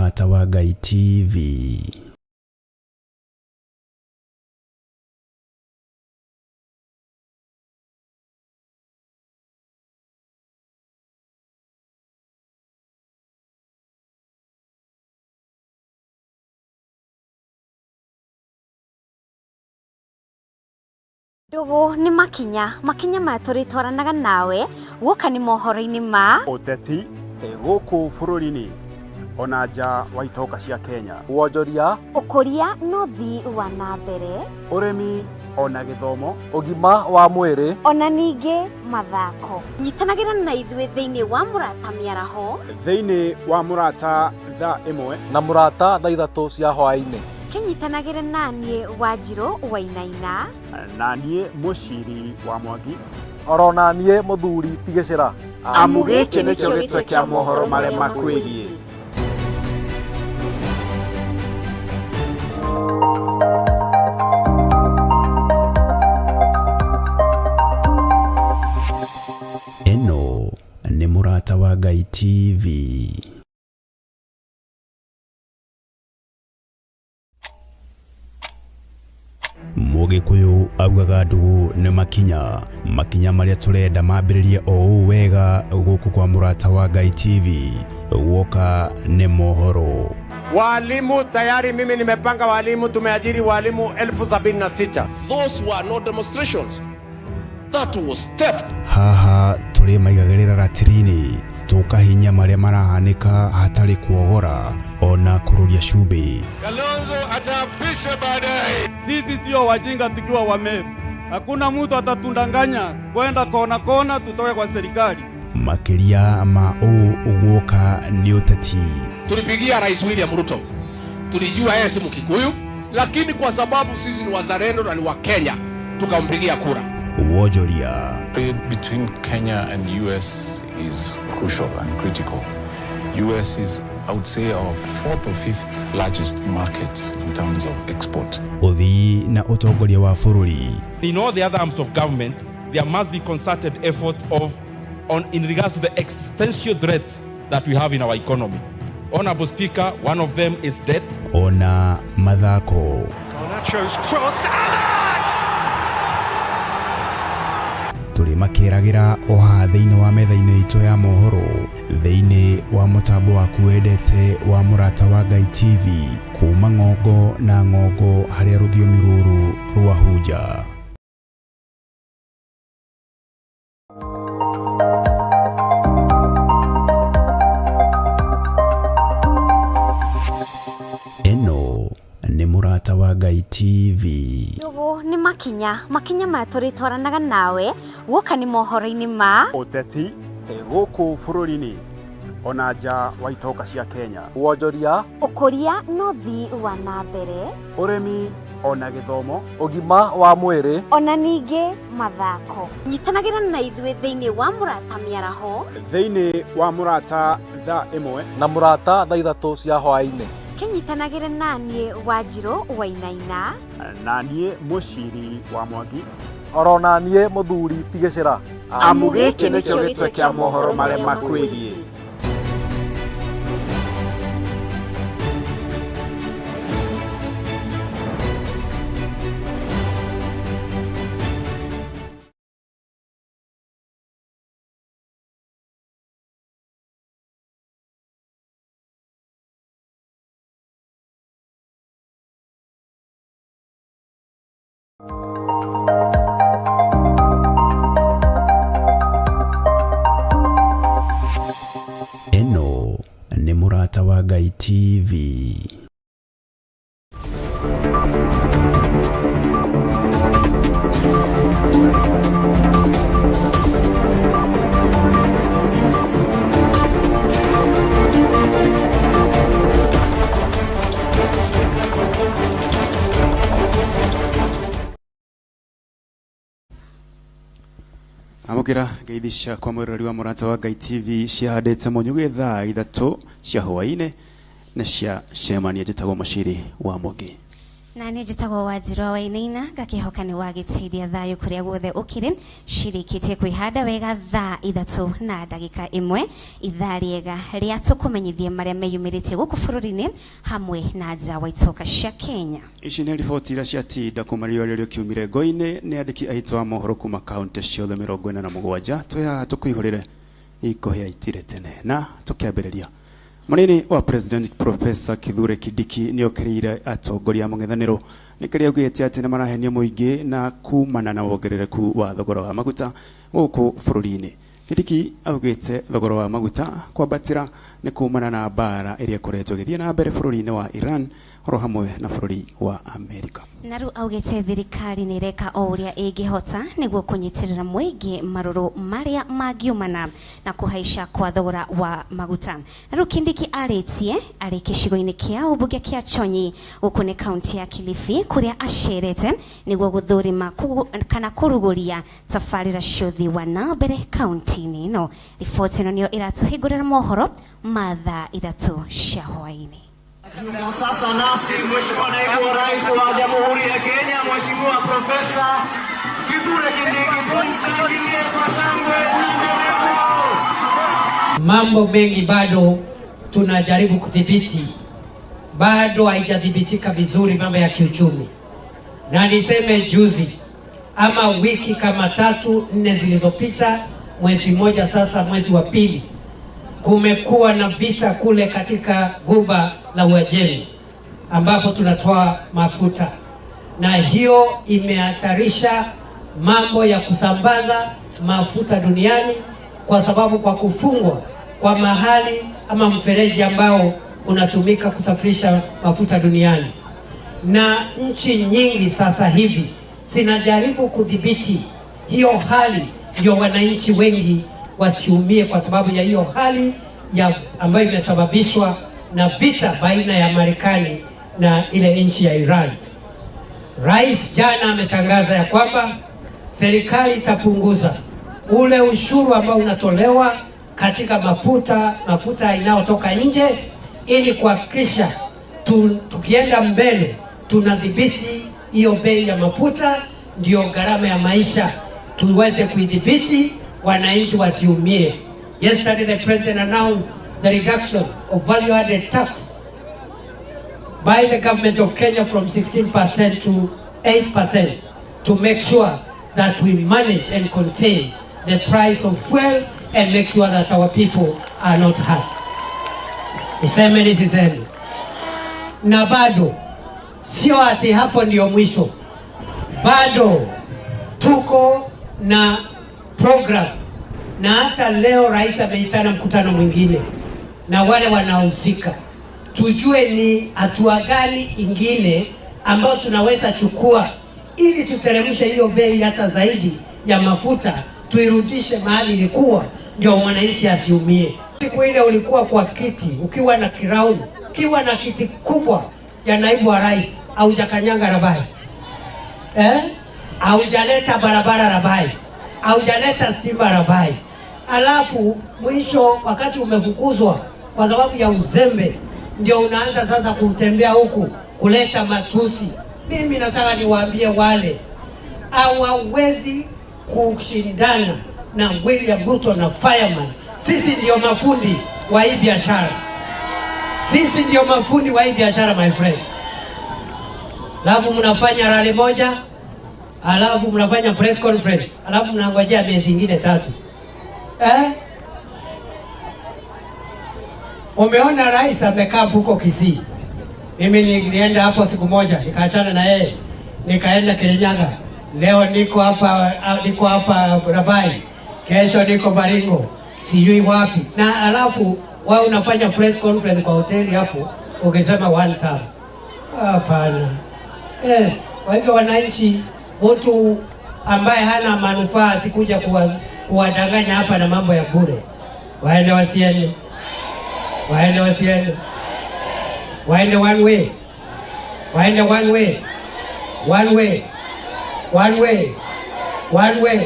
Murata wa Ngai TV. Ndugu ni makinya matũritwaranaga nawe gũka nĩ mohoro-inĩ ma ũteti gũkũ bũrũri-inĩ ona nja wa itoka cia Kenya, wonjoria, ũkũria n'ũthii wa na mbere, ũrĩmi ona gĩthomo, ũgima wa mwĩrĩ ona ningĩ mathako. Nyitanagĩra na ithuĩ thĩinĩ wa Murata mĩaraho, thĩinĩ wa Murata thaa ĩmwe na Murata thaa 3 cia hwaĩ-inĩ. Kenyitanagĩra naniĩ Wanjirũ Wainaina na niĩ Mũciri wa Mwangi, oro na niĩ Mũthuri ti Gĩcĩra. Amu gĩkĩ nĩkĩo gĩtwe kĩa mohoro marĩa makwĩgiĩ. Eno nĩ Murata wa Ngai TV. Mũgĩkũyũ augaga ndũgũ nĩ makinya marĩa tũrenda mambĩrĩrie o ũũ wega gũkũ kwa Murata wa Ngai TV. Woka nĩ mohoro. Walimu tayari mimi nimepanga walimu, tumeajiri walimu 76,000. Those were not demonstrations. That was theft. Haha tũrĩ maigagĩrĩra ratiri-inĩ tũkahinya marĩa marahanĩka hatarĩ kuogora ona kũrũria cumbĩ. Kalonzo atapisha baadaye. Sisi sio wajinga tukiwa wamevu. Hakuna mtu atatundanganya kwenda kona tutoke kwa serikali. Makĩria ma ũguoka nĩ ũteti. Tulipigia Rais William Ruto. Tulijua yeye si Mkikuyu, lakini kwa sababu sisi ni wazalendo na ni wa Kenya, tukampigia kura. Wonjoria. Trade between Kenya and US is crucial and critical. US is, I would say, our 4th or 5th largest market in terms of export. Uthii na utongoria wa bũrũri. In all the other arms of government, there must be concerted effort in regards to the existential threats that we have in our economy. Honorable Speaker, one of them is debt. Ona mathako. Garnacho's cross. Tũrĩ makĩragĩra o haha thĩinĩ wa metha-inĩ itũ ya mohoro thĩinĩ wa mũtambo waku wendete wa Murata wa Ngai TV, kuma ng'ongo na ng'ongo harĩa rũthiomi rũrũ rwahunja. Eno nĩ Murata wa Ngai TV. ndugu ni makinya matũritwaranaga nawe gũka nĩ mohoro-inĩ ma ũteti gũkũ bũrũri-inĩ ona nja wa itoka cia Kenya, wonjoria, ũkũria n'ũthii wa na mbere, ũrĩmi ona gĩthomo, ũgima wa mwĩrĩ ona ningĩ mathako. Nyitanagĩra na ithuĩ thĩinĩ wa Murata mĩaraho, thĩinĩ wa Murata thaa ĩmwe na Murata thaa 3 cia hwaĩ-inĩ. kenyitanagĩra naniĩ Wanjirũ Wainaina na niĩ Mũciri wa Mwangi, oro na niĩ Mũthuri ti Gĩcĩra. Amu gĩkĩ nĩkĩo gĩtwe kĩa mohoro marĩa makwĩgiĩ. Eno nĩ Murata wa Ngai TV. Amukira ngeithi cia kwa mwirori wa Murata wa Ngai TV ciahandĩte mũnyugĩ thaa 3 cia hwaĩ-inĩ na cia cemania njĩtagwo Mũciri wa Mwangi. Na nĩ njĩtagwo Wanjirũ wa Inaina ngakihoka nĩ wagĩtiria thayũ kũrĩa guothe ũkĩrĩ cirĩkĩtie kwĩhanda wega thaa 3:01 ithaa rĩega rĩa tũkũmenyithia marĩa meyumĩrĩtie gũkũ bũrũri-inĩ hamwe na nja wa itoka cia Kenya. Ici nĩ riboti iria ciatinda kumario rĩrĩa kiumire ngo-inĩ nĩ andĩki aitũ a mohoro kuma kaunti ciothe 47 twĩhaha tũkũihũrĩre ikohĩa itire tene na tũkĩambĩrĩria. Munini wa President Professor Kithure Kindiki ni okĩrĩire atongoria mũng'ethanĩro nĩkĩrĩa augĩte atĩ nĩ marahenia mũingĩ na kumana na wongerereku wa thogora wa maguta gũkũ bũrũri-inĩ. Kindiki augĩte thogora wa maguta kwambatĩra nĩ kumana na mbara ĩrĩa ĩkoretwo ĩgĩthiĩ na mbere bũrũri-inĩ wa Iran oro hamwe na bũrũri wa Amerika. Na rĩu augĩte thirikari nĩ ĩreka o ũrĩa ĩngĩhota nĩguo kũnyitĩrĩra mũingĩ marũrũ marĩa mangiumana na kũhaica kwa thogora wa maguta. Na rĩu Kindiki arĩtie arĩ gĩcigo-inĩ kĩa ũmbunge kĩa Chonyi gũkũ nĩ kaunti ya Kilifi kũrĩa acerete nĩguo gũthũrima kana kũrugũria tabarĩra cia ũthii wa na mbere kaunti-inĩ ĩno. Riboti ĩno nĩyo ĩratũhingũrĩra mohoro ma thaa 3 cia hwaĩ-inĩ. Na sasa nasi Mheshimiwa Naibu wa Rais wa Jamhuri ya Kenya, Mheshimiwa Profesa Kithure Kindiki, tumshangilie kwa shangwe na nderemo. Mambo mengi bado tunajaribu kudhibiti, bado haijadhibitika vizuri mambo ya kiuchumi. Na niseme juzi ama wiki kama 3-4 zilizopita, mwezi mmoja sasa, mwezi wa pili, kumekuwa na vita kule katika Ghuba la Uajemi ambapo tunatoa mafuta, na hiyo imehatarisha mambo ya kusambaza mafuta duniani, kwa sababu kwa kufungwa kwa mahali ama mfereji ambao unatumika kusafirisha mafuta duniani. Na nchi nyingi sasa hivi zinajaribu kudhibiti hiyo hali, ndio wananchi wengi wasiumie kwa sababu ya hiyo hali ya ambayo imesababishwa na vita baina ya Marekani na ile nchi ya Iran. Rais jana ametangaza ya kwamba serikali itapunguza ule ushuru ambao unatolewa katika mafuta inayotoka nje, ili kuhakikisha tukienda mbele tunadhibiti hiyo bei ya mafuta, ndio gharama ya maisha tuweze kuidhibiti, wananchi wasiumie. Yesterday the president announced the reduction of value-added tax by the government of Kenya from 16% to 8% to make sure that we manage and contain the price of fuel and make sure that our people are not hurt. Niseme. Na bado sio ati hapo ndio mwisho. Bado tuko na program, na hata leo rais ameitana mkutano mwingine na wale wanaohusika, tujue ni hatua gani ingine ambayo tunaweza chukua ili tuteremshe hiyo bei hata zaidi ya mafuta, tuirudishe mahali ilikuwa, ndio mwananchi asiumie. Siku ile ulikuwa kwa kiti ukiwa na kirauni, ukiwa na kiti kubwa ya naibu wa rais, haujakanyanga Rabai, haujaleta barabara Rabai, haujaleta stima Rabai. Alafu mwisho wakati umefukuzwa kwa sababu ya uzembe, ndio unaanza sasa kutembea huku kuleta matusi. Mimi nataka niwaambie wale hawawezi kushindana na William Ruto na fireman. Sisi ndio mafundi wa hii biashara. Sisi ndio mafundi wa hii biashara, my friend. Alafu mnafanya rally moja, alafu mnafanya press conference, alafu mnangojea miezi ingine 3. Umeona rais amekaa huko Kisii. Mimi nilienda hapo siku moja, nikaachana na yeye, nikaenda Kirinyaga. Leo niko hapa Rabai, kesho niko Baringo, sijui wapi. Na alafu wao unafanya press conference kwa hoteli hapo, ukisema one time. Hapana. Yes, kwa hivyo wananchi, mtu ambaye hana manufaa asikuja kuwadanganya hapa na mambo ya bure. Waende wasiende. Waende wasiende. Waende one way. Waende one way. One way. One way. One way.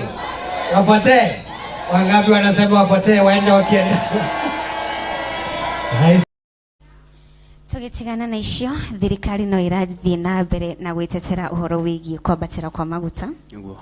Wapotee. Wangapi wanasema wapotee, waende wakienda. Tugitigana na icio thirikari no irathie na mbere na gwitetera uhoro wigi kwambatira kwa maguta. Niguo.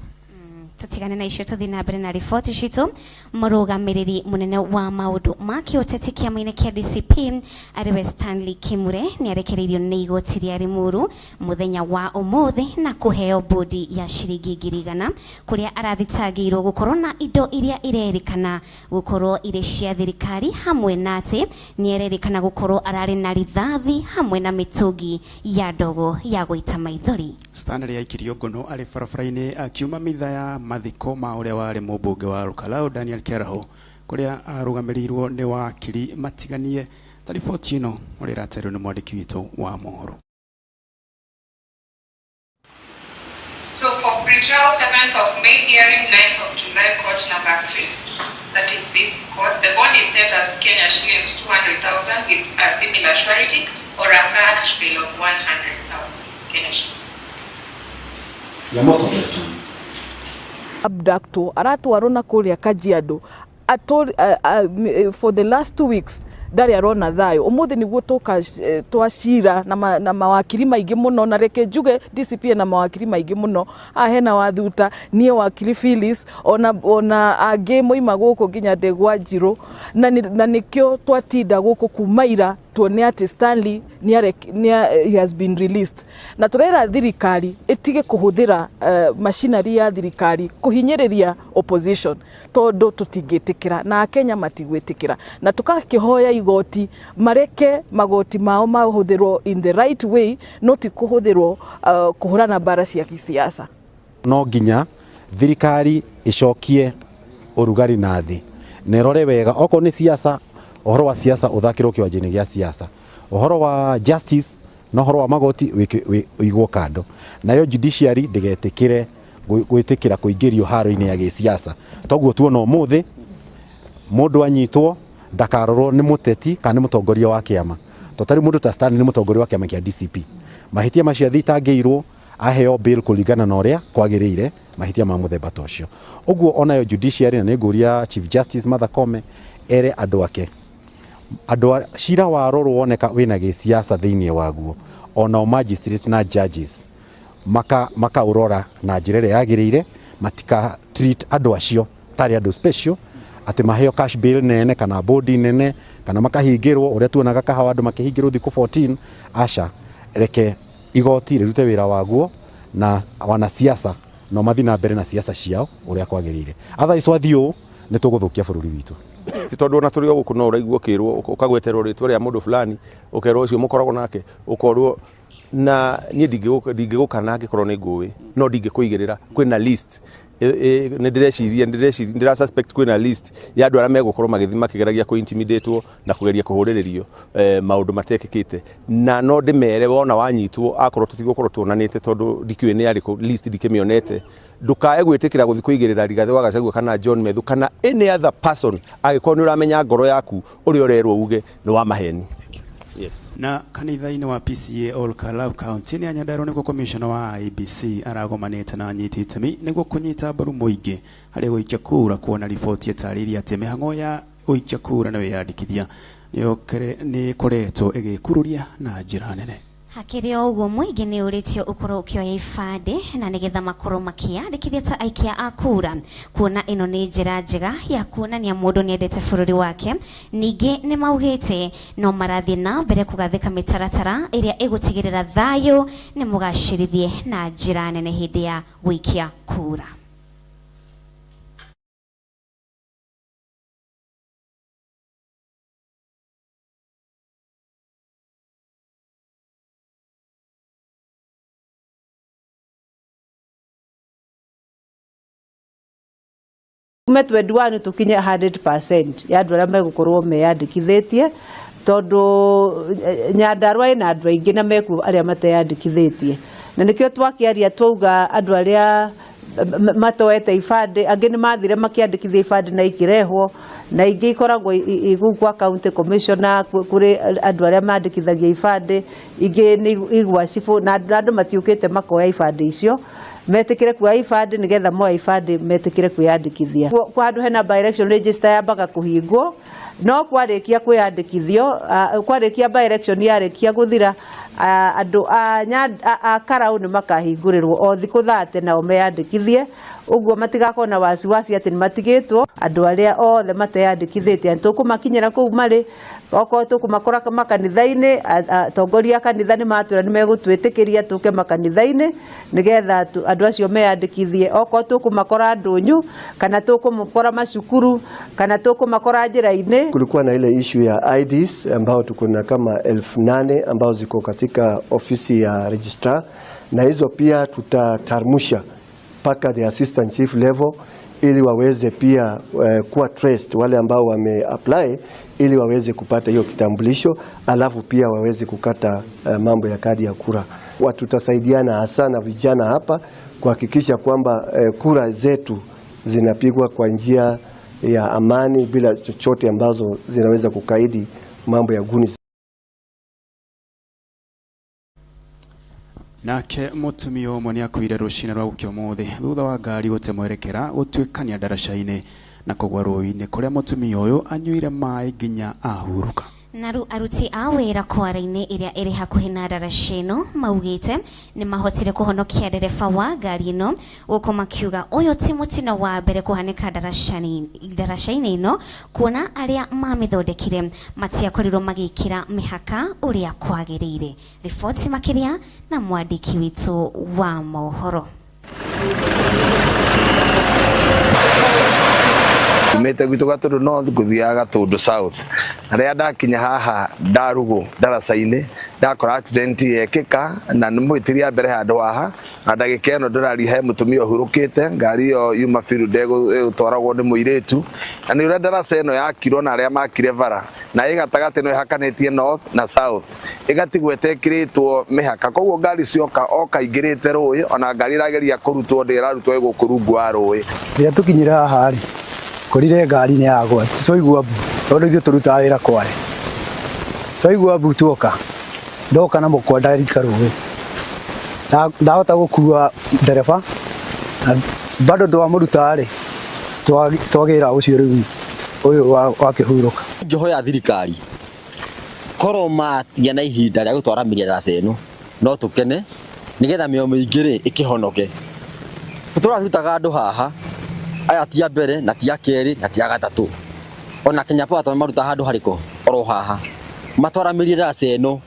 Tutigane na icio tuthi na mbere na riboti citu. Murugamiriri munene wa maundu ma kiuteti kiama-ini kia DCP ariwe Stanley Kimure ni arekereirio ni igoti ria Limuru muthenya wa umuthi na kuheo bodi ya ciringi 100 kuria arathitagirwo gukorwo na indo iria irerikana gukorwo iri cia thirikari hamwe na ati ni ererikana gukorwo arari na rithathi hamwe na mitungi ya ndogo ya gũita maithori. Stanley aikirio ngono ari barabara-ini akiuma mitha ya mathiko ma uria wari mubunge wa Lukalau Daniel Keraho kuria arugamirirwo ni wakiri matiganie. Tariboti ino uri raterwo ni mwandiki witu wa mohoro. So for pre-trial 7th of May hearing 9th of July court number 3, that is this court, the bond is set at Kenya shillings 200,000 with a similar surety or a cash bill of 100,000 Kenya shillings. Abducto aratwarwo na kuria Kajiado for the last 2 weeks ndari arona thayo umuthi niguo twacira na mawakiri maingi muno na reke njuge DCP na mawakiri maingi muno ahena wathuta nie wakiri Phyllis ona angi moima guku nginya Ndegwa Njiro na nikyo twatinda guku kumaira tuone ati Stanley he has been released na turera thirikari itige kuhuthira machinery ya thirikari kuhinyiriria opposition tondu tutingitikira na Kenya matigwitikira na tukakihoya igoti mareke magoti mao mahuthirwo in the right way not kuhuthirwo kuhurana bara cia kisiasa. No nginya thirikari icokie urugari na thi nerore wega oko ni siasa ohoro wa siasa uthakirwo kiwanjini gia siasa ohoro wa justice no ohoro wa magoti wigwo kando nayo judiciary ndigetikire gwitikira kuingirio haro-ini ya gisiasa toguo tuona umuthi mundu anyitwo ndakarorwo ni muteti kana ni mutongoria wa kiama totari mundu ta Stanley ni mutongoria wa kiama kia DCP mahitia macia thitangiirwo aheo bill kuringana na uria kwagirire mahitia ma muthemba tocio uguo onayo judiciary na niguria Chief Justice Martha Koome ere andu ake cira warorwo woneka wina gisiasa thiini waguo ona magistrates na judges maka urora na njira ria yagirire matika treat andu acio tari andu special ati maheo cash bill nene kana bodi nene kana makahingirwo uria tuonaga kahawa andu makihingirwo thiku 14 asha reke igoti rirute wira waguo na wana siasa no mathi na mbere na siasa ciao uria kwagirire otherwise wathio ni tuguthukia bururi witu tondu na turi guku no uraigwo kirwo ukagweterwo ritwa ria mundu fulani ukerwo ucio mukoragwo nake ukorwo na nie ndingigukana ngikorwo ni nguwi no ndingikuigirira kwina list ni ndira suspect kwina list ya andu aria megukorwo magithima kigeragia ku intimidatewo na kugeria kuhuriririo maundu matekikite na no ndimere wona wanyitwo akorwo tutigũkorwo tuonanite tondu ndikiwe ni ari ku list ndikimionete ndukae gwitikira guthi kuigirira Rigathi wa Gachagua kana John Methu kana any other person agikorwo ni uramenya ngoro yaku uri urerwo uge ni wa maheni. Yes. Na kanitha-ini wa PCA Olkalau County ni Nyandarua niguo commissioner wa IEBC aragomanite na nyiti itemi niguo kunyita mbaru muingi hari guikia kura kuona riboti etariria ati mihango ya guikia kura na wiyandikithia ni koretwo igikururia na njira nene. Hakiri oguo muingi ni uritio ukorwo ukioya ibande na nigetha makorwo makiyandikithia ta aikia a kura kuona ino ni njira njega ya kuonania mundu ni endete bururi wake ningi ni maugite no marathie na mbere kugathika mitaratara iria igutigirira thayo ni mugacirithie na njira nene hindi ya guikia kura. Kume 21 tukinye 100% ya andu aria megukorwo meyandikithitie tondu Nyandarua ina andu aingi na meku aria mateyandikithitie na nikio twakiaria twauga andu aria matoete ibande angi ni mathire makiandikithia ibande na ikirehwo na ingi ikoragwo igukwa county commissioner kuri andu aria mandikithagia ibande ingi ni igwa cifu na andu matiukite makoya ibande icio metikire kuoya ibandĩ nigetha moya ibandĩ metikire kwĩyandĩkithia. Kwa handũ hena by election register yambaga kũhingwo, no kwarĩkia kwĩyandĩkithio, kwarĩkia by election yarĩkia gũthira, andũ a Karau nĩ makahingũrĩrwo o thikũ 30 nao meyandĩkithie, ũguo matigakorwo na wasiwasi atĩ nĩmatigĩtwo. Andũ arĩa othe mateyandĩkithĩtie tũkũmakinyĩra kũu marĩ, okorwo tũkũmakora makanitha-inĩ, atongoria kanitha nĩ matwĩra nĩ megũtwĩtĩkĩria tũke makanitha-inĩ nĩgetha andũ acio meyandĩkithie. Okorwo tũkũmakora ndũnyũ, kana tũkũmakora macukuru, kana tũkũmakora njĩra-inĩ. Kulikuwa na ile issue ya IDs ambao tuko na kama 8,000 ambao ziko katika ofisi ya registrar, na hizo pia tutatarmusha paka the assistant chief level ili waweze pia kuwa traced wale ambao wameapply, ili waweze kupata hiyo kitambulisho, alafu pia waweze kukata mambo ya kadi ya kura. Tutasaidiana hasa na vijana hapa kuhakikisha kwamba kura zetu zinapigwa kwa njia ya amani bila chochote ambazo zinaweza kukaidi mambo ya guni. Nake mutumia umwe ni akuire rucina rwa gukio mothe thutha wa ngari gutemwerekera gutwikania ndaraca-ini na kugwa rũĩ-inĩ kuria mutumia uyu anyuire maĩ nginya ahuruka. Naru aruti a wĩra kwara-inĩ ĩrĩa ĩrĩ hakuhĩ na ndaraca ĩno maugĩte nĩ mahotire kũhonokia ndereba wa ngari ĩno, gũkũ makiuga ũyũ ti mũtino wa mbere kũhanĩka ndaraca-inĩ ĩno, kuona arĩa mamĩthondekire matiakorirwo magĩkĩra mĩhaka ũrĩa kwagĩrĩire. Riboti makĩria na mwandĩki witũ wa mohoro. Tumete gwitũ Gatundu North gũthiaga Gatundu South. Arĩa ndakinya haha Ndarugu ndaraca-inĩ ndakora accident yekĩka na nĩ mũhĩtĩria mbere handũ haha, na ndagĩka ĩno ndĩraria he mũtumia ũhurũkĩte, ngari ĩyo yuma field ĩgũtwaragwo nĩ mũirĩtu, na nĩ ũrĩa ndaraca ĩno yakirwo na arĩa makire bara na ĩgatagatĩ no ĩhakanĩtie North na South, ĩgatigwo ĩtekĩrĩtwo mĩhaka, koguo ngari cioka okaingĩrĩte rũĩ, ona ngari ĩrageria kũrutwo ndĩrarutwo ĩgũkũ rungu wa rũĩ. Rĩrĩa tũkinyire haha rĩ, korire ngari nĩ yagwa, twaigua mbu tondũ ithuĩ tũrutaga wĩra Kware, twaigua mbu tuoka ndoka na mũkwa ndarika rũĩ, ndahota gũkua ndereba na bado twamũruta rĩ twagĩra ũcio rĩu ũyũ wakĩhurũka. Ingĩhoya thirikari korwo matia na ihinda rĩa gũtwara ndaraca ĩno no tũkene nĩgetha mĩoyo mĩingĩ rĩ ĩkĩhonoke. Tũrarutaga andũ haha, aya ti a mbere na ti a kerĩ na ti a gatatũ, ona Kenya Power maruta handũ harĩko oro haha matwaramirie ndaraca ĩno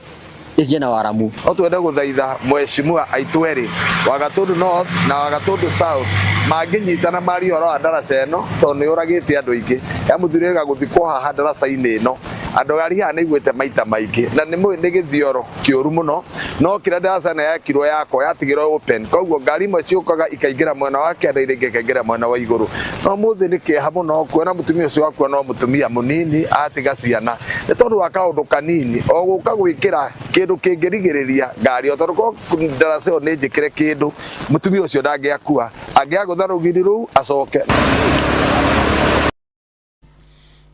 ĩgĩe na waramu. No twende gũthaitha mheshimiwa aitũ erĩ wa Gatundu North na wa Gatundu South mangĩnyitana mari ũhoro wa ndaraca ĩno tondũ nĩ ũragĩte andũ aingĩ, ya mũthurĩrĩga gũthikwo haha ndaraca-inĩ ĩno. Andũ gari haha nĩiguĩte maita maingĩ na nĩ gĩthioro kĩũru mũno, no kĩrĩa ndaraca ĩno yakirwo yakwo yatigĩrwo open, koguo ngari imwe ciũkaga ikaingĩra mwena wa kĩanda iria ingĩ ikaingĩra mwena wa igũrũ. No mũthĩ nĩ kĩeha mũno kuona mũtumia ũcio wakua no mũtumia mũnini atiga ciana, nĩ tondũ wa kaũndũ kanini o gũka gwĩkĩra kĩndũ kĩngĩrigĩrĩria ngari, o tondũ ko ndaraca ĩyo nĩ njĩkĩre kĩndũ mũtumia ũcio ndangĩakua, angĩagũtha rũgiri rũu acoke.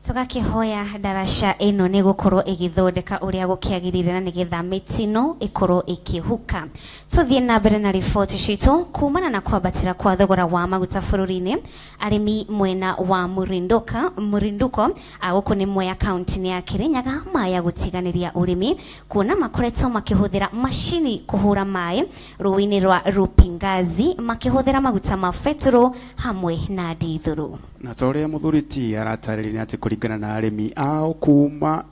Tugakihoya ndaraca ĩno nĩ gũkorwo ĩgĩthondeka ũrĩa gũkĩagĩrĩire na nĩgetha mĩtino ĩkorwo ĩkĩhuka. Tũthiĩ na mbere na riboti citũ. Kumana na kwambatĩra kwa thogora wa maguta bũrũri-inĩ, arĩmi mwena wa Mũrinduko gũkũ nĩ Mwea kaunti-inĩ ya Kirinyaga maya gũtiganĩria ũrĩmi, kuona makoretwo makĩhũthĩra macini kũhũra maĩ rũĩ-inĩ rwa Rupingazi makĩhũthĩra maguta ma betũrũ hamwe na ndithũrũ. Na tore mũthuri ti aratarĩria atĩ kũringana na arĩmi ao kuma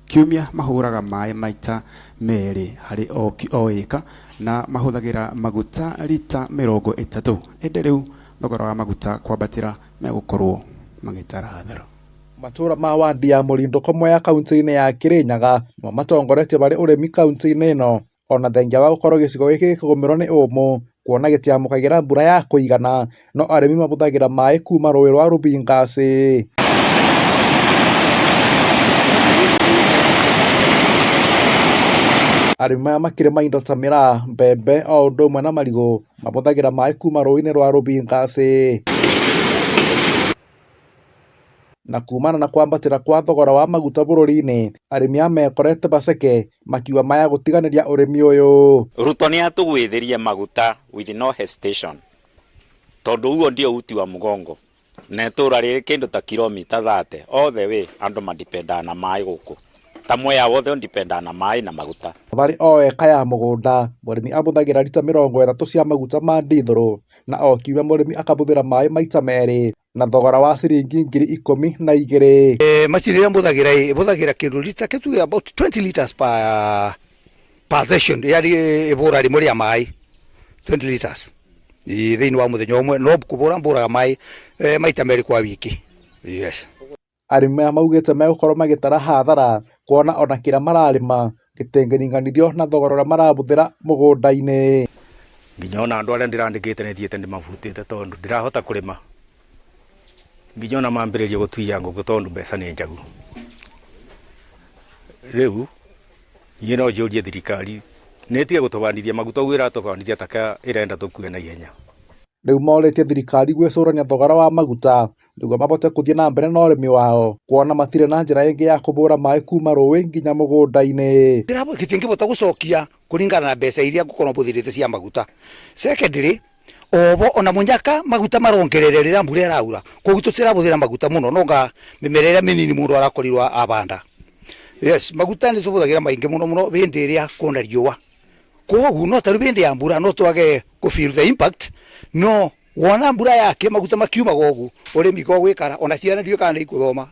kiumia mahũraga maĩ maita merĩ harĩ o ĩka na mahũthagĩra maguta lita 30. Ĩndĩ rĩu thogora wa maguta kwambatĩra megũkorwo magĩtara hathara. Matũra ma wadi ya Mũrinduko Mwea kaunti-inĩ ya Kirinyaga nĩmo matongoretie barĩ ũrĩmi kaunti-inĩ ĩno, ona thengia wa gũkorwo gĩcigo gĩkĩ gĩkĩgũmĩrwo nĩ ũmũ, kuona gĩtiamũkagĩra mbura ya kũigana, no arĩmi mahũthagĩra maĩ kuma rũĩ rwa Rupingazi. Arĩmi maya makĩrĩma indo ta mĩraa, mbembe o ũndũ ũmwe na marigũ mahũthagĩra maĩ kuma rũĩ-inĩ rwa Rupingazi. na kumana na kwambatĩra kwa thogora wa maguta bũrũri-inĩ arĩmi amekorete baceke makiuga maya gũtiganĩria ũrĩmi ũyũ. Ruto nĩ atũgwĩthĩrie maguta with no hesitation tondũ huo ndio uti wa mũgongo na itũra rĩrĩ kĩndũ ta kilomita 30 all the way andũ madipendaga na maĩ gũkũ ta Mwea wothe ndipendaga na maĩ na maguta. Bari o eka ya mũgũnda mũrĩmi abũthagĩra lita 30 cia maguta ma ndithũrũ na o kiumia mũrĩmi akabũthĩra maĩ maita merĩ na thogora wa ciringi 12,000. Macini ĩrĩa mbũthagĩra kĩndũ lita kĩtu about 20 liters per session, yani ibũra rimwe rĩa maĩ 20 liters thĩinĩ wa mũthenya ũmwe, no mbũraga maĩ maita merĩ kwa wiki. Yes. Arĩmi maugĩte megũkorwo magĩtara hathara kuona ona kĩrĩa mararĩma gĩtĩngĩringanithio na thogora ũrĩa marabũthĩra mũgũnda-inĩ. Nginya ona andũ arĩa ndĩrandĩkĩte nĩ thiĩte ndĩmabutĩte tondũ ndirahota kũrĩma. Nginya ona mambĩrĩria gũtuia ngũkũ tondũ mbeca nĩ njagu. Rĩu niĩ no njũrie thirikari nĩtige gũtũbandithia maguta ũguo ĩratũbandithia taka ĩrenda tũkue na ihenya. Rĩu morĩtie thirikari gwĩcũrania thogora wa maguta nĩguo mabote kũthiĩ na mbere na ũrĩmi wao kuona matirĩ na njĩra ĩngĩ ya kũbũra maĩ kuma rũĩ nginya mũgũnda-inĩ. Gĩtingĩbota gũcokia kũringana na mbeca iria ngũkorwo mbũthĩrĩte cia maguta. Secondly, obo ona munyaka maguta marongerere rĩrĩa mbura ĩraura, koguo tũtirabũthĩra maguta mũno nonga mĩmera ĩrĩa mĩnini mũndũ arakorirwo abanda. Yes, maguta nĩ tũbũthagĩra maingĩ mũno hĩndĩ ĩrĩa kwĩna riũa. Koguo no tarĩ hĩndĩ ya mbura no twage feel the impact, no wona mbura yake maguta makiuma gogu ũrĩmi go gwĩkara ona ciana ndio kana ikũthoma.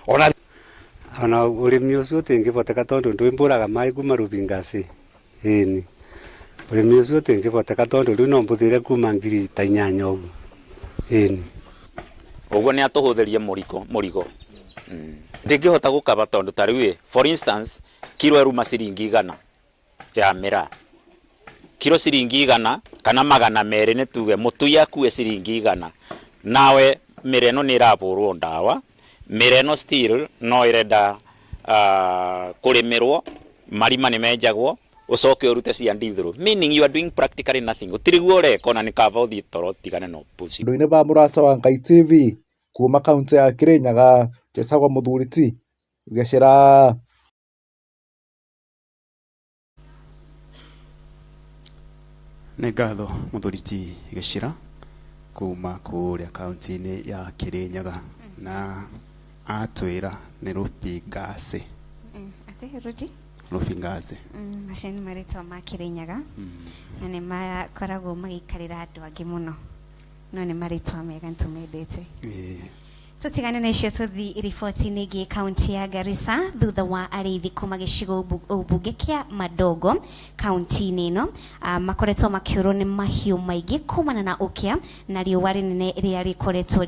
Ona ũrĩmi ũcio ũtingĩboteka tondũ ndwĩmbũraga maĩ kuma rũbingasi. Ĩni ũrĩmi ũcio ũtingĩboteka tondũ rĩu no mbũthĩre kuma 8,000 ũguo. Ĩni ũguo nĩ atũhũthĩrie mũrigo. Ndingĩhota gũkaba tondũ ta rĩu for instance kilo ĩruma ciringi 100 ya mĩraa, kilo ciringi 100 kana 200 nĩ tuge mũtu yakue ciringi 100, nawe mĩraa ĩno nĩ ĩrabũrwo ndawa, mĩraa ĩno still no ĩrenda kũrĩmĩrwo, marima nĩ menjagwo ucoke urute cia ndithũrũ, meaning you are doing practically nothing. Utiriguo reko na nikava uthi toro tigane no pusi. Ndoine ba murata wa Ngai TV kuma kaunti ya Kirinyaga Jesagwa Muthuriti Geshera. Ngatho Muthuriti Geshera kuma kuria kaunti-inĩ ya Kirinyaga na atwira ni rupingase. Ate ruji Rufingaze. Macio nĩ marĩtwa ma Kirinyaga na nĩ makoragwo magĩikarĩra andũ angĩ mũno, no nĩ marĩtwa mega nĩtũmendete. Tutigane na icio tuthi riboti-inĩ ĩngĩ kaunti ya Garissa thutha wa arĩithi kuma gĩcigo ũmbunge kĩa Madogo kaunti-inĩ ĩno makoretwo makĩũrwo nĩ mahiũ maingĩ kumana na ũkĩa na riũa rĩnene rĩrĩa rĩkoretwo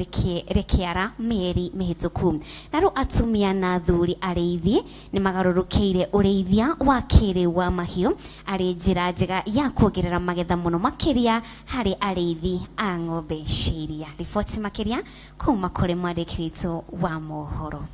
rĩkĩara mĩeri mĩhĩtũku. Na rĩu atumia na athuri arĩithi nĩ magarũrũkĩire ũrĩithia wa kĩrĩu wa mahiũ arĩ njĩra njega ya kuongerera magetha mũno makĩria harĩ arĩithi a ng'ombe cia iria. Riboti makĩria kuma kũrĩ mwandĩki wa mohoro.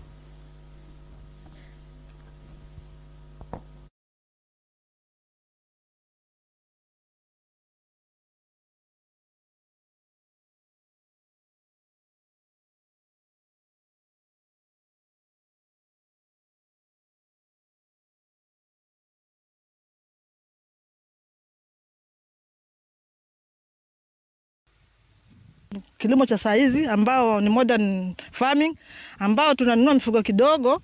Kilimo cha saizi ambao ni modern farming, ambao tunanunua mifugo kidogo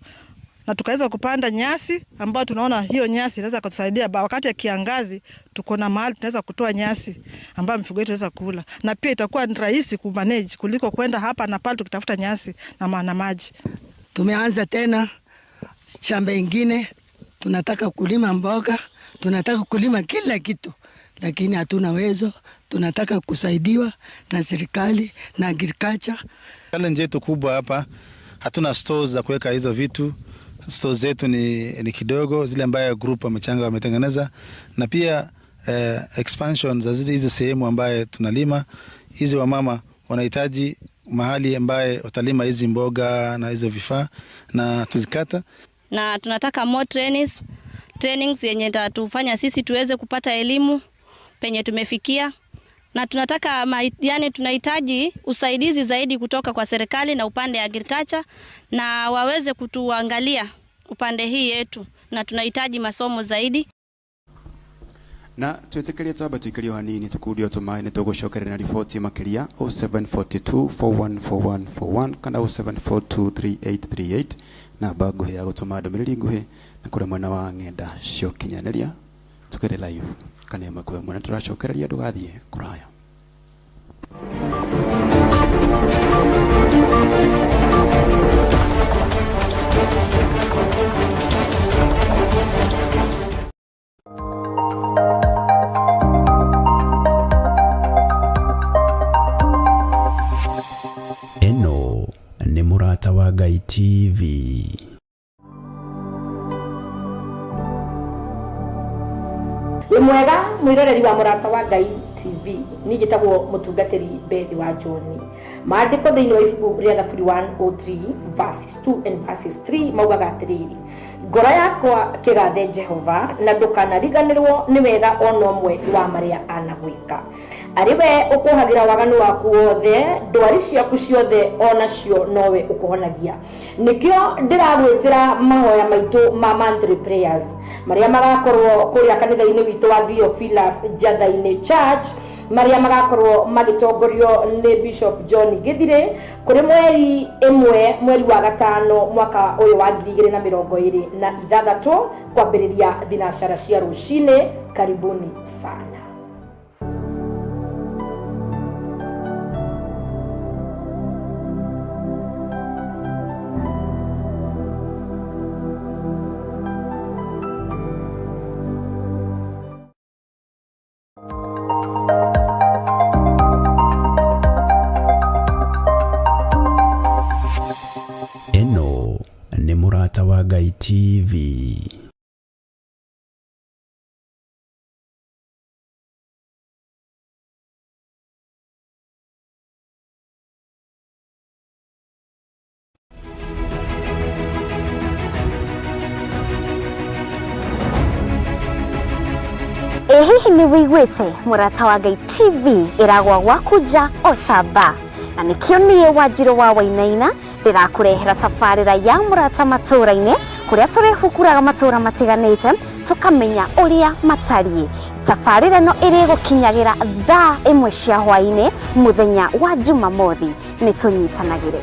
na tukaweza kupanda nyasi, ambao tunaona hiyo nyasi inaweza kutusaidia wakati ya kiangazi. Tuko na mahali tunaweza kutoa nyasi ambayo mifugo yetu inaweza kula, na pia itakuwa rahisi kumanage kuliko kwenda hapa na pale tukitafuta nyasi na maji. Tumeanza tena shamba ingine, tunataka kulima mboga, tunataka kulima kila kitu, lakini hatuna uwezo. Tunataka kusaidiwa na serikali na agriculture. Challenge yetu kubwa hapa, hatuna stores za kuweka hizo vitu. Stores zetu ni kidogo, zile ambayo group wamechanga wametengeneza, na pia expansion za zile hizi sehemu ambaye tunalima. Hizi wamama wanahitaji mahali ambaye watalima hizi mboga na hizo vifaa na tuzikata. Na tunataka more trainings yenye tatufanya sisi tuweze kupata elimu penye tumefikia, na tunataka yani tunahitaji usaidizi zaidi kutoka kwa serikali na upande ya agriculture na waweze kutuangalia upande hii yetu, na tunahitaji masomo zaidi. Na twetekeria twaba tuikario hanini tukudio tumaini tugucokerera na riboti makiria 0742414141 kana 07423838 na nguhi ya gutuma ndumiriri nguhi na kuria mwena wa ng'enda cio kinyanĩria tukere live kana makwe mwena turacokereria ndugathie kuraya. Eno ni Murata wa Ngai TV. Mwega mwiroreri wa Murata wa Ngai TV ni gitagwo mutungatiri Bethi wa Joni. Maandiko thiini wa ibuku ria Thaburi 103 verses 2 and verses 3 maugaga atiriri, ngoro yakwa kigathe Jehova na ndukanariganirwo ni wega ono omwe wa maria anagwika. Ariwe ukuhagira waganu waku wothe, ndwari ciaku ciothe onacio nowe ukuhonagia. Nikio ndiragwitira mahoya maitu ma monthly prayers maria magakorwo kuria kanitha-ini witu wa Theophilus Jathaini Church, maria magakorwo magitongorio ni Bishop John Githire kuri mweri 1 mweri wa gatano mwaka uyu wa 2026 kwambiriria thinashara cia rucine. Karibuni sana. Eno ni Murata wa Ngai TV. Hihi ni wiguite Murata wa Ngai TV iragwa gwakuja otaba, na nikio niye Wanjiru wa Wainaina ndirakurehera tabarira ya Murata matura-ini kuria turihukuraga matura matiganite tukamenya uria matariĩ. Tabarira no iri gukinyagira thaa 1 cia hwaini muthenya wa Jumamothi. Ni tunyitanagire.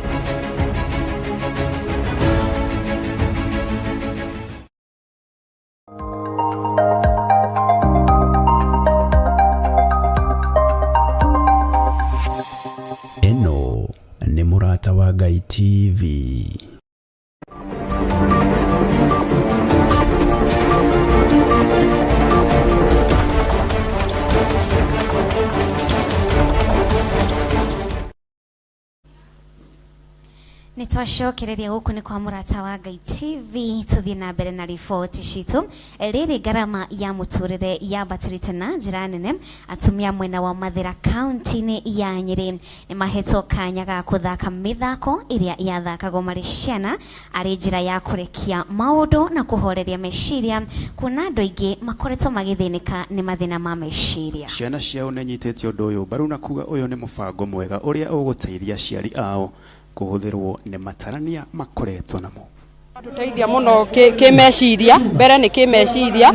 Eno ni Murata wa Ngai TV. Nitwacokereria guku ni kwa Murata wa Ngai TV. Tuthie na mbere na riboti citu. Riri garama ya muturire yabatirite na njira nene. Atumia mwena wa Mathira county-ini ya Nyeri ni mahetwo kanya ga kuthaka mithako iria yathakagwo mari ciana ari njira ya kurekia maundu na kuhoreria meciria, kuna andu aingi makoretwo magithinika ni mathina ma meciria. Ciana ciao nĩ nyitĩte ũndũ ũyũ mbaru na kuga ũyũ nĩ mũbango mwega ũrĩa ũgũteithia aciari ao kuhuthirwo ni matarania makoretwo namo. Tuteithia muno kimeciria, mbere ni kimeciria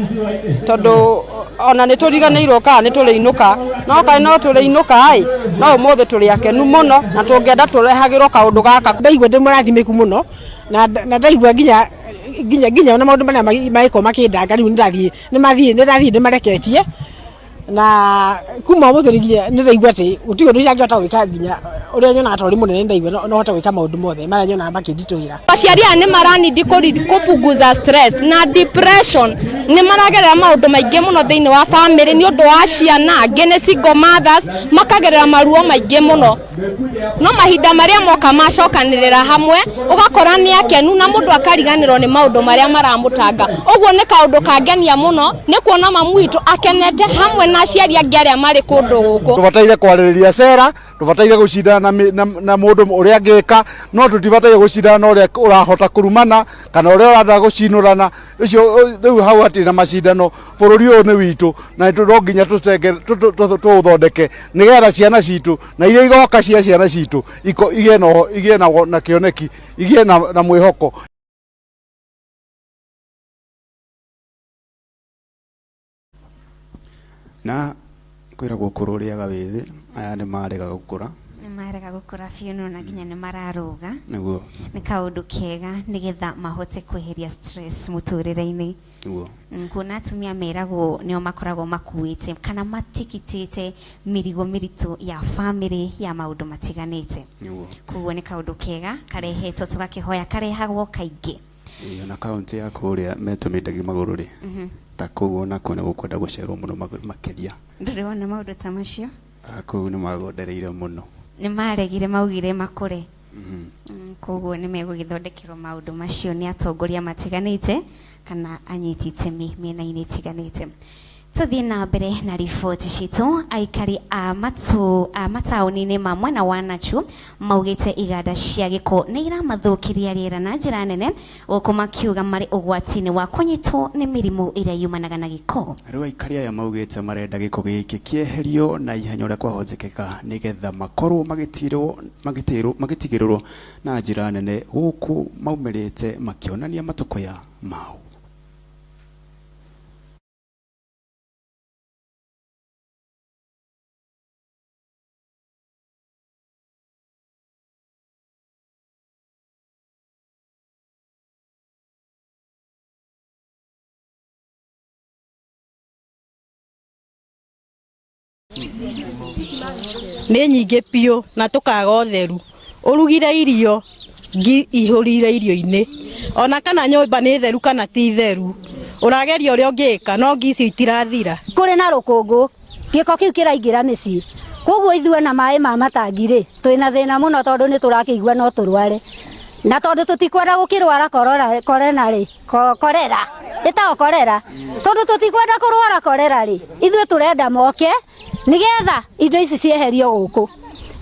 tondu ona ni turiganirwo ka ni turiinuka no kai no turiinuka ai no mothe turi akenu muno na tungenda turehagirwo kaundu gaka ndaigua ndi murathimiku muno na ndaigua nginya na maundu maria maiko makindanga riu ndathie ni mareketie na kuma muthirigie ni ndaigua ati uti undu yangihota gwika nginya uria nyona atori munene ndaigua no hota gwika maundu mothe maria nyona makindituira. Aciari ni maranidi kupunguza stress na depression, ni maragerera maundu maingi muno thiini wa family ni undu wa ciana ngene single mothers makagerera maruo maingi muno, no mahinda maria moka macokanirira hamwe ugakora ni akenu na mundu akariganirwo ni maundu maria maramutanga. Uguo ni kaundu kangenia muno ni kuona mamu witu akenete hamwe na aciari angi aria mari kundu guku. Tubataire kwaririria cera tubataire gucindana na mundu uria angika no tutibataire gucindana na uria urahota kurumana kana uria urenda gucinurana ucio riu hau ati na macindano bururi uyu ni witu na no nginya tuthondeke nigetha ciana citu na iria igoka cia ciana citu igie na kioneki igie na mwihoko. Na kwiragwo kururiaga withi aya ni marega gukura marega gukura fiuno na ginya ni mararuga niguo ni kaundu kega nigetha mahote kweheria stress muturire-ini niguo kuna atumia meragwo nio makoragwo makuite kana matikitite mirigo miritu ya family ya maundu matiganite niguo kuguo ni kaundu kega karehetwo tugakihoya karehagwo kaingi iyo na kaunti ya kuria metumindagi maguru ri ta kuguo na kone gukwenda gucerwo muno makiria ndiriwona maundu ta macio kuguo ni magondereire muno ni maregire maugire makure koguo ni megugithondekirwo maundu macio ni atongoria matiganite kana anyiti itemi mĩena-inĩ itiganite. Tuthie na mbere na riboti citu. Aikari a mataũni-inĩ ma mwena wa Nachu maugite iganda cia gĩko nĩ iramathukiria rĩera na njĩra nene gũkũ makiuga marĩ ũgwati-inĩ wa kũnyitwo nĩ mĩrimũ ĩrĩa yumanaga na gĩko. Rĩu aikari aya maugite marenda gĩko gĩkĩ kĩeherio na ihenya ũrĩa kwahoteka nĩgetha makorwo magĩtigĩrĩrwo na njĩra nene gũkũ maumĩrĩte makĩonania matũkũya mao. Nĩ nyingĩ piũ na tukaga ũtheru. Urugire irio ihurire irio-inĩ. Ona kana nyũmba nĩ theru kana ti theru. Urageria ũrĩa ũngĩka no ngicio itirathira. Kũrĩ na rũkũngũ gĩko kĩu kĩraingĩra mĩciĩ. Koguo ithuĩ na maĩ ma matangi-rĩ twĩna thĩna mũno tondũ nĩ tũrakĩigua no tũrware. Na tondũ tutikwenda gũkĩrwara korera ĩtagwo korera tondũ tutikwenda kũrwara korera-rĩ ithuĩ tũrenda moke nigetha indo ici cieherio gũkũ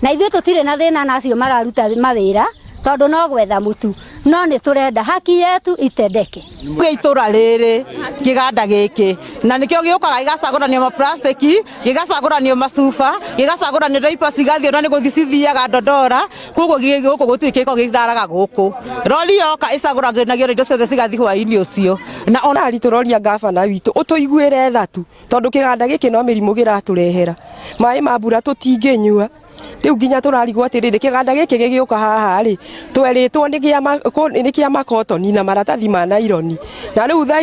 na ithuĩ tũtirĩ na thĩna nacio mararuta mawĩra tondũ no gwetha mũtu no nĩ tũrenda haki yetu itendeke. Itũra rĩrĩ kĩganda gĩkĩ na nĩkĩo gĩũkaga gĩgacagũranio ma plastic gĩgacagũranio macuba gĩgacagũranio diapers igathiĩ na nĩgũthi cithiaga Ndondora koguo gĩkĩ gũtirĩ kĩko gĩtharaga gũkũ. Rori yoka ĩcagũranagio indo ciothe cigathi hwaĩ-inĩ ũcio na ona tũroria gavana witũ ũtũiguĩre tha tu tondũ kĩganda gĩkĩ no mĩrimũ gĩratũrehera maĩ ma mbura tũtingĩnyua. Riu nginya turarigwo atiriri kiganda giki gigioka haha ri tweritwo ni kia makotoni na maratathi ma naironi na riu thaa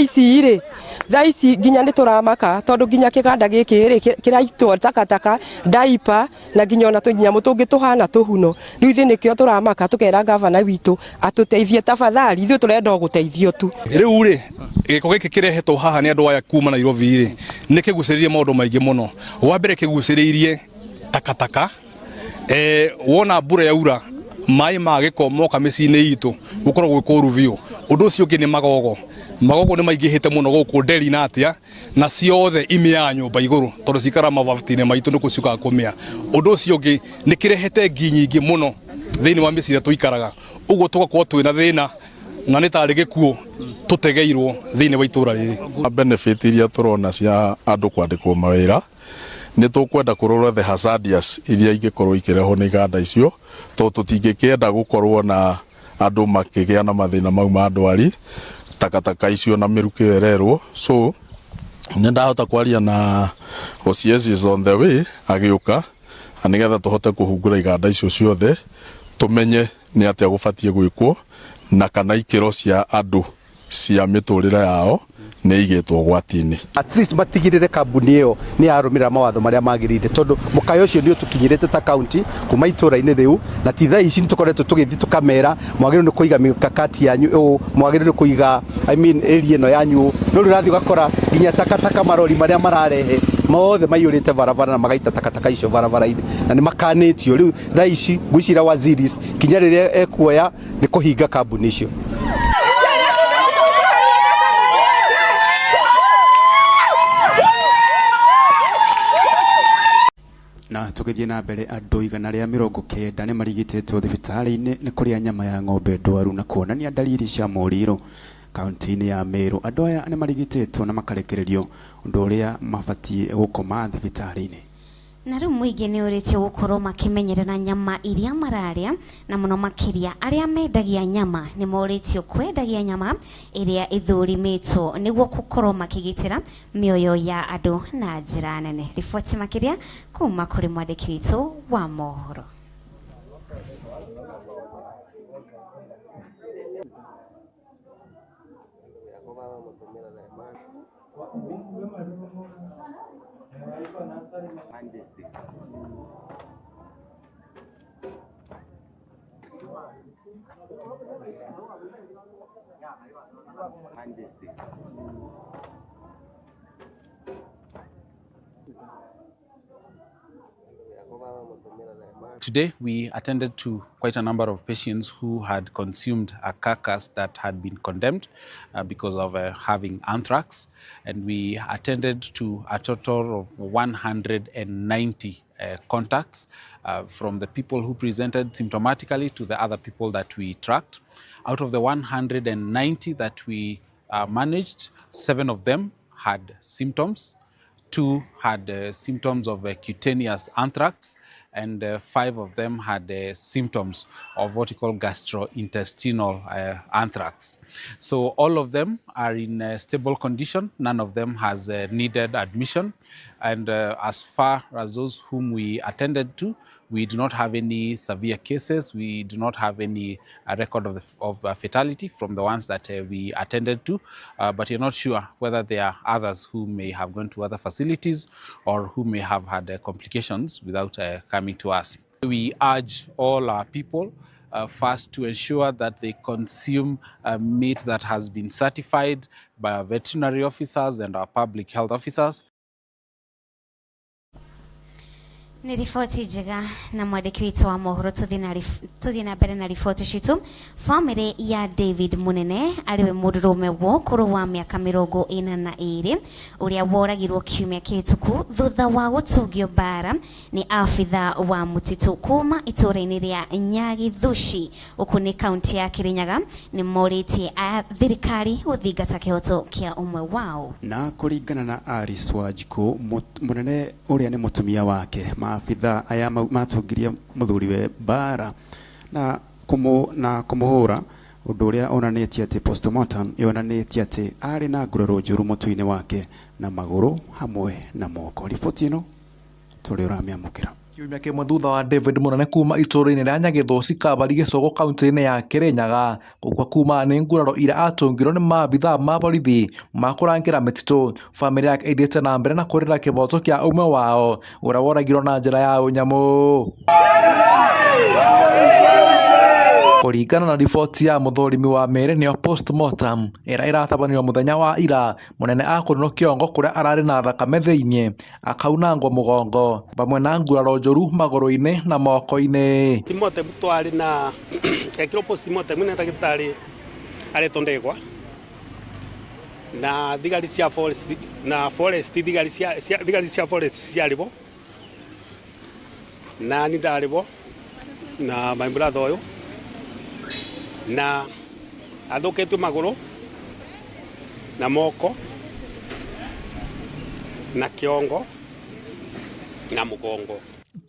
ici nginya ni turamaka tondu nginya kiganda giki ri kiraitwo takataka diaper na nginya ona tunyamu tungi tuhana tuhuno riu thi nikio turamaka tukera gavana witu atuteithie tafadhali ithu turenda guteithio tu. Riu ri giko giki kirehetwo haha ni andu aya kuma Nairobi ri ni kiguciririe maundu maingi muno. Wa mbere kiguciririe takataka wona mbura yaura maĩ ma gĩko moka mĩciĩ-inĩ itũ gũkorwo gwĩ kũru biũ. Ũndũ ũcio ũngĩ nĩ magogo nĩ maingĩhĩte mũno gũkũ Nderi na atĩa na ciothe imĩa nyũmba igũrũ tondũ cikara mababuti-inĩ maitũ nĩkuo ciũkaga kũmĩa. Ũndũ ũcio ũngĩ nĩ kĩrehete ngi nyingĩ mũno thĩinĩ wa mĩciĩ ĩrĩa tũikaraga ũguo tũgakorwo twĩna thĩna na nĩ tarĩ gĩkuũ tũtegeirwo thĩinĩ wa itũra rĩrĩ. Benefit iria tũrona cia andũ kwandĩkwo mawĩra nĩ tũkwenda kũrora the hazards iria ingĩkorwo ikĩrehwo nĩ iganda icio tondũ tũtingĩkĩenda gũkorwo na andũ makĩgĩa na mathĩna mau ma ndwari takataka icio na mĩrukĩ ĩyo ĩrerwo. So nĩ ndahota kwaria na OCS is on the way agĩũka nĩgetha tũhote kũhungura iganda icio ciothe tũmenye nĩ atĩa gũbatiĩ gwĩkwo na kana ikĩro cia andũ cia mĩtũrĩre yao nĩ igĩtwo gwati-inĩ. At least matigirire kambuni ĩyo nĩ yarũmĩrĩra mawatho marĩa magĩrĩire tondũ mũkayo ũcio nĩ ũtũkinyĩrĩte ta county kuma itũra-inĩ rĩu na ti thaa ici nĩ tũkoretwo tũgĩthiĩ tũkamera mwagĩrĩirwo nĩ kũiga mikakati yanyu mwagĩrĩirwo nĩ kũiga area ĩno yanyu no rĩu ũrathiĩ ũgakora nginya takataka marori marĩa mararehe mothe maiyũrĩte barabara na magaita takataka icio barabara-inĩ na nĩ makanĩtio. Rĩu thaa ici ngwĩciria waziris kinya rĩrĩa ekuoya nĩ kũhinga kambuni icio. Na tugithie na mbere andu 190 ni marigititwo thibitari-ini ni kuria nyama ya ng'ombe ndwaru na kuonania dalili cia muriro kaunti-ini ya Meru. Andu aya ni marigititwo na makarekererio undu uria mabatie gukoma thibitari-ini. Na rĩu mũingĩ nĩ ũrĩtio gũkorwo makĩmenyerera nyama iria mararĩa, na mũno makĩria arĩa mendagia nyama nĩ morĩtio kwendagia nyama ĩrĩa ĩthũrimĩtwo nĩguo gũkorwo makĩgitĩra mĩoyo ya andũ na njĩra nene. Riboti makĩria kuma kũrĩ mwandĩki witũ wa mohoro. Today, we attended to quite a number of patients who had consumed a carcass that had been condemned because of having anthrax. And we attended to a total of 190 contacts from the people who presented symptomatically to the other people that we tracked. Out of the 190 that we managed, 7 of them had symptoms. 2 had symptoms of cutaneous anthrax, and 5 of them had symptoms of what we call gastrointestinal anthrax. So all of them are in a stable condition. None of them has needed admission. And as far as those whom we attended to, we do not have any severe cases. We do not have any record of fatality from the ones that we attended to, but you're not sure whether there are others who may have gone to other facilities or who may have had complications without coming to us. We urge all our people first to ensure that they consume meat that has been certified by our veterinary officers and our public health officers. Ni riboti njega na mwandĩki witũ wa mohoro. Tuthi na mbere na riboti citũ. Family ya David Munene ariwe mũndũrũme wa ũkũrũ wa mĩaka 42 ũrĩa woragirwo kiumia kĩhĩtũku thutha wa gũtũngio bara ni afitha wa mũtitũ kuma itũũra-inĩ rĩa Nyagithushi ũkũ nĩ kaunti ya Kirinyaga nĩ morĩtie a thirikari gũthingata kĩhoto kĩa ũmwe wao. Na kũringana na Aris Wanjiku, Munene ũrĩa nĩ mũtumia wake, maafitha aya matungirie muthuriwe bara na kumuhura undu uria onanetie ati postmortem yonanetie ati ari na nguraro njuru mutu-ini wake na maguru hamwe na moko. Riboti ino turi uramiamukira kiumia kimwe thutha wa David Munene kuma itũũra-inĩ rĩa Nyagithushi Kabari Gĩcogo kaunti-inĩ ya Kirinyaga gũkua kuma nĩ nguraro iria atũngirwo nĩ maabithaa ma borithi ma kũrangĩra mĩtitũ. Famĩlĩ yake ĩthiĩte na mbere na kũrĩra kĩboto kĩa ũmwe wao ũrĩa woragirwo na njĩra ya ũnyamũ. Kũringana na riboti ya mũthũrimi wa mĩĩrĩ nĩyo postmortem ĩrĩa ĩratabanĩrio mũthenya wa ira, Munene akũrinwo kĩongo kũrĩa ararĩ na thakame thĩinĩ, akaunangwo mũgongo hamwe na nguraro njũru magũrũ-inĩ na moko-inĩ. Postmortem twarĩ na ekirwo postmortem nĩ ndagĩtarĩ aretwo ndegwa na thigari cia forest na forest thigari cia forest ciarĩbo na nĩ ndarĩbo na my brother ũyũ na athũkĩtio magũrũ na moko na kĩongo na mũgongo.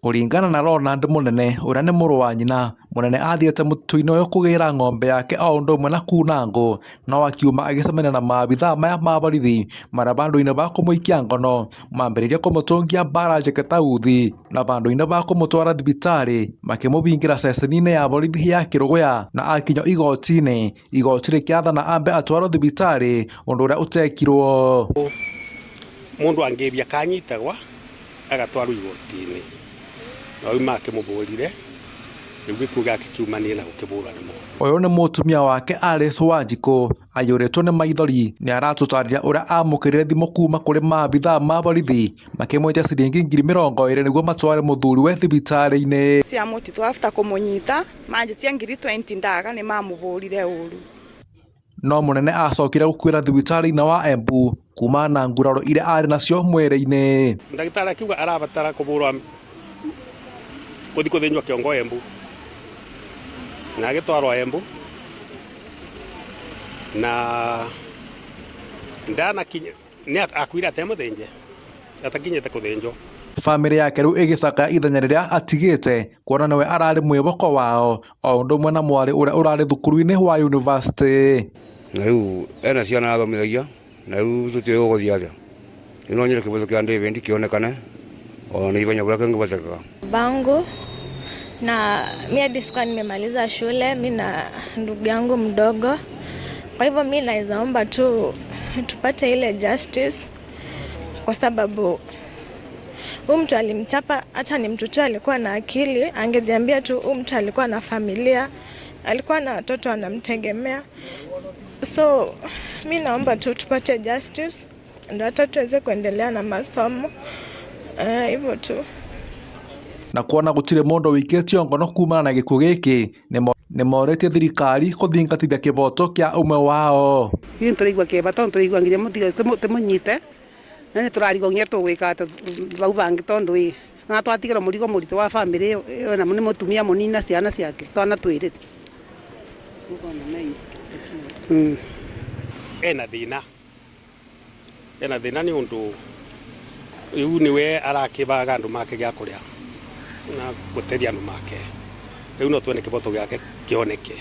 Kũringana na Ronald Munene ũrĩa nĩ mũrũ wa nyina, Munene athiĩte mũtitũ-inĩ ũyũ kũgĩra ng'ombe yake o ũndũ ũmwe na kunangwo, no akiuma agĩcemania na maabithaa maya ma borithi marĩa bandũ-inĩ ba kũmũikia ngono mambĩrĩria kũmũtũngia mbara njeke ta uthi na bandũ-inĩ ba kũmũtwara thibitarĩ makĩmũbingĩra ceceni-inĩ ya borithi ya Kĩrũgũya, na akinywo igoti-inĩ, igoti rĩkĩathana ambe atwarwo thibitarĩ, ũndũ ũrĩa ũtekirwo. Mũndũ angĩbia kanyitagwa agatwarwo igoti-inĩ na oima akĩmũbũrire rĩu gĩkuũ gĩake kiumanie na gũkĩbũra nĩmo. Ũyũ nĩ mũtumia wake Alice Wanjiku aiyũrĩtwo nĩ maithori, nĩ aratũtarĩria ũrĩa amũkĩrire thimũ kuma kũrĩ maabithaa ma borithi makĩmwenja ciringi 20,000 nĩguo matware mũthuriwe thibitarĩ-inĩ. Cia mũtitũ after kũmũnyita manjĩtia 20 ndaga nĩ mamũbũrire ũru. No Munene acokire gũkuĩra thibitarĩ-inĩ wa Embu kuma na nguraro iria arĩ nacio mwĩrĩ-inĩ. Ndagĩtarĩ akiuga arabatara kũbũrwa kuthi kuthinywa kiongo Embu na agitwarwo Embu na ndana kinya ni akwira atemuthinje atakinyete kuthinjwo. Family yake riu igicaka ithenya riria atigite kuona nawe arari mwiboko wao o undu mwe na mwari uria urari thukuru-ini wa university. Na riu ena ciana athomithagia na riu tuti uguthia atia ino nyire kiboto kia David kionekane o ni ibanya buraka ngiboteka bangu. Na mimi hadi sikuwa nimemaliza shule, mimi na ndugu yangu mdogo. Kwa hivyo mimi naweza omba tu tupate ile justice, kwa sababu huyu mtu alimchapa, hata ni mtu tu alikuwa na akili, angejiambia tu huyu mtu alikuwa na familia, alikuwa na watoto wanamtegemea. So mimi naomba tu tupate justice ndio hata tuweze kuendelea na masomo. Hivyo tu. Na kuona gutire mundu wiketio ngono kumana na gikuo giki ni moretie thirikari kuthingatithia kiboto kia umwe wao. Hiyo turigwa kiboto turigwa nginya mutiga tumunyite na ni turarigo ngia tugwika bau bangi tondu na twatigera murigo murito wa family na ni mutumia munina ciana ciake twana twirite ena thina ni undu riu niwe arakibaga andu make gya kuria na gutethia andu make riu no tuone kiboto giake kioneke.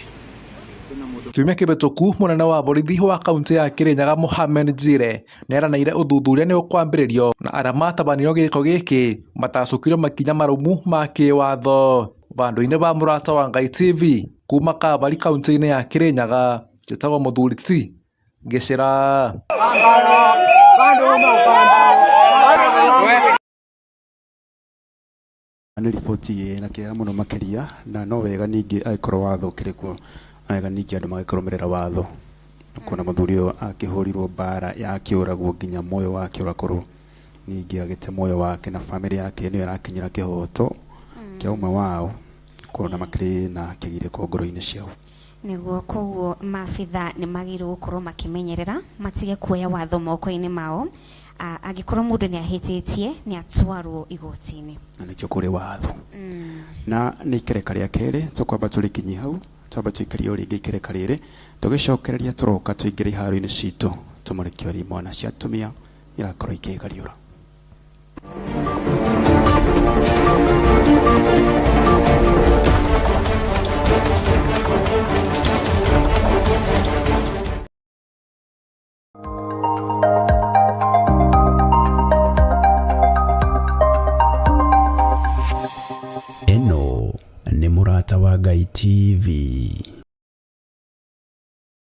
Kiumia kibetoku munene wa borithi wa kaunti ya Kirinyaga Mohamed Njire neranĩire ũthuthuria nĩ ũkwambĩrĩrio na arĩa matabanĩrio gĩko gĩkĩ matacũkĩrio makinya marũmu ma kĩwatho. Bandũ-inĩ ba Mũrata wa Ngai TV kuma Kabari kaunti-inĩ ya Kirinyaga, njĩtagwo Mũthuri T Gĩchĩra. Nĩ riboti na kĩega mũno makĩria na no wega ningĩ agĩkorwo watho ũkĩrĩ kuo, wega ningĩ andũ magĩkũrũmĩrĩra watho. Kuona mũthuri ũyũ akĩhũrirwo mbara ya kĩũragwo nginya muoyo wake ũgakorwo ningĩ agĩte muoyo wake, na bamĩrĩ yake nĩyo ĩrakinyĩra kĩhoto kĩa ũmwe wao, kuona makĩrĩ na kĩgirĩko ngoro-inĩ ciao. Niguo koguo maabitha nĩ magĩrĩirwo gũkorwo makĩmenyerera matige kuoya watho moko-inĩ mao. Angĩkorwo mũndũ nĩ ahĩtĩtie nĩ atwarwo igoti-inĩ. Na nĩkĩo kũrĩ watho. Na nĩ ikereka rĩa kerĩ tũkwamba tũrĩkinyie hau, twamba tũikarie o rĩngĩ ikereka rĩrĩ, tũgĩcokereria tũroka tũingĩre iharo-inĩ citũ tũmũrĩkie ũrĩa imwana cia atumia irakorwo ikĩgariũra. Eno nĩ Mũrata wa Ngai TV.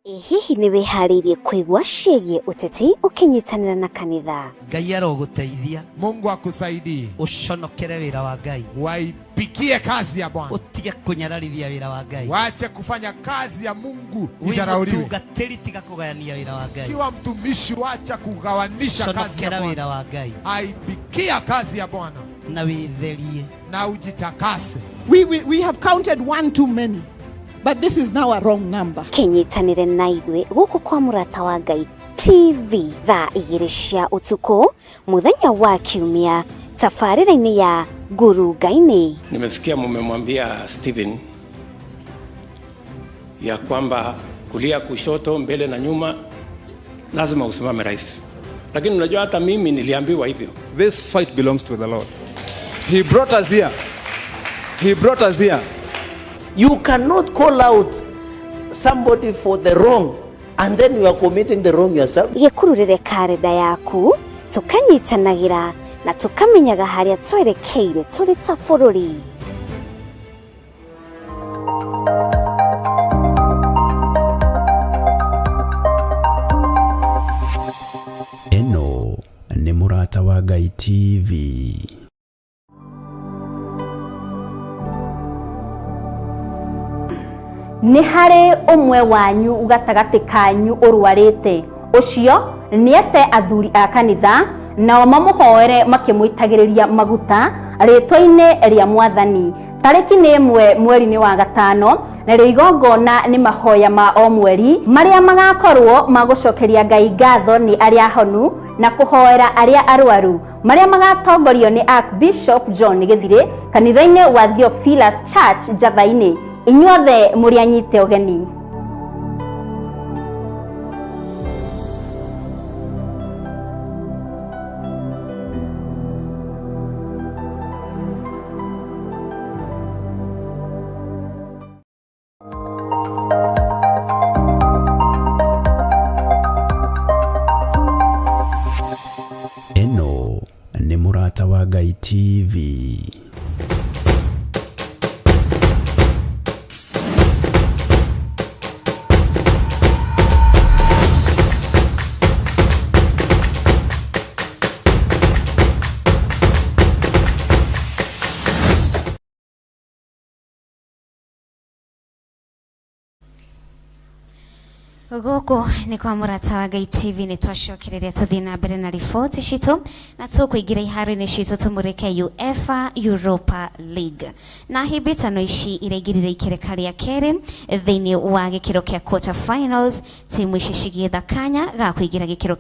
Hihi nĩ wĩharĩirie kũigua ciĩgiĩ ũteti ũkĩnyitanĩra na kanitha? Ngai arogũteithia. Mungu akusaidie. Ũconokere wĩra wa Ngai. Waipikie kazi ya Bwana. Utige kunyararithia wĩra wa Ngai. Waache kufanya kazi ya Mungu idharauliwe. Mtungatĩri tiga kũgayania wĩra wa Ngai. Kiwa mtumishi waacha kugawanisha kazi ya Bwana. Wĩra wa Ngai. Aipikia kazi ya Bwana. Na wĩtherie. Na ujitakase. We have counted one too many. But this is now a wrong number. Kinyitanire na ithuĩ gũkũ kwa Mũrata wa Ngai TV thaa 2 cia ũtukũ mũthenya wa Kiumia tabarĩra-inĩ ya Nguru Ngai-inĩ. Nimesikia mmemwambia Stephen ya kwamba kulia kushoto mbele na nyuma lazima usimame rais. Lakini unajua hata mimi niliambiwa hivyo. This fight belongs to the Lord. He brought us here. He brought us here. You cannot call out somebody for the wrong and then you are committing the wrong yourself. Gĩkururĩre karenda yaku tũkanyitanagĩra na tũkamenyaga harĩa twerekeire tũrĩ ta bũrũri. Eno nĩ Mũrata wa Ngai TV. Nĩ harĩ ũmwe wanyu gatagati kanyu ũrwarĩte, ũcio nĩete athuri a kanitha nao mamũhoere makĩmũitagĩrĩria maguta rĩtwa-inĩ rĩa Mwathani. Tarĩki nĩ 1 mweri-inĩ wa gatano, na rĩo igongona nĩ mahoya ma o mweri marĩa magakorwo magũcokeria Ngai ngatho nĩ arĩa ahonu na kũhoera arĩa arwaru. maria magatongorio ni Archbishop John Githire kanitha-ini wa Theophilus Church Jathaini. Inyuothe muri anyite ugeni. Eno ni Murata wa Ngai TV. Goko ni kwa Murata wa Ngai TV ni twacokiriria tuthii na mbere na riboti citu na tukuingira iharo-ini citu tumurike UEFA Europa League na hibitano ici ireigirire ikereka ria keri thiini wa gikiro kia quarter finals timu ici cigitha kanya ga kuingira gikiro